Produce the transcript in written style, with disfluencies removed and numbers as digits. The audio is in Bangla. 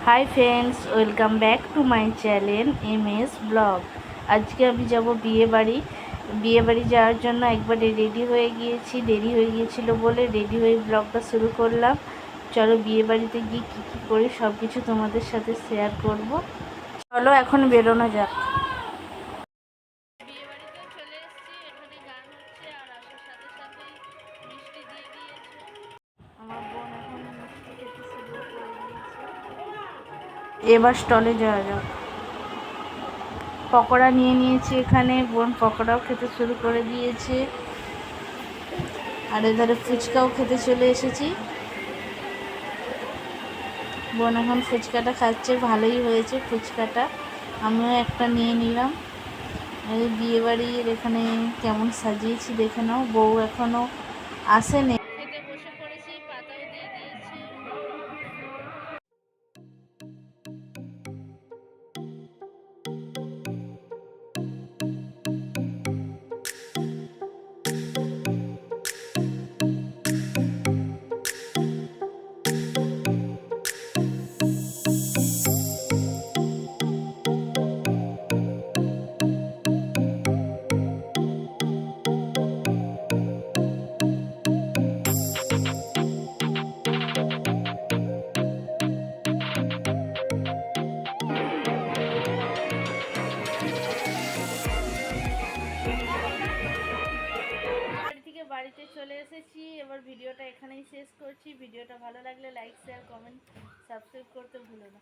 Hi friends, welcome back to my channel MS blog. আজকে আমি যাব বিয়ে বাড়ি যাওয়ার জন্য। একবারে রেডি হয়ে গিয়েছি, দেরি হয়ে গিয়েছিল বলে রেডি হয়ে ব্লগটা শুরু করলাম। চলো বিয়ে বাড়িতে গিয়ে কী কী করি সব কিছু তোমাদের সাথে শেয়ার করব। চলো এখন বেরোনো যাক। বিয়ে বাড়িতে চলে এসেছি, এখানে গান হচ্ছে আর আসার সাথে সাথেই মিষ্টি দিয়ে দিয়েছে। আমার বোন এখন মিষ্টি খেতে শুরু করে দিয়েছে। এবার স্টলে যাওয়া যাক। পকোড়া নিয়ে নিয়েছি, এখানে বোন পকোড়াও খেতে শুরু করে দিয়েছে। আর এধারে ফুচকাও খেতে চলে এসেছি। বোন এখন ফুচকাটা খাচ্ছে, ভালোই হয়েছে ফুচকাটা। আমিও একটা নিয়ে নিলাম। এই বিয়েবাড়ির এখানে কেমন সাজিয়েছি দেখে নাও। বউ এখনও আসেনি। খেতে বসে পড়েছি, পাতাও দিয়ে দিয়েছে। বাড়িতে চলে এসেছি। এবার ভিডিওটা এখানেই শেষ করছি। ভিডিওটা ভালো লাগলে লাইক, শেয়ার, কমেন্ট, সাবস্ক্রাইব করতে ভুলো না।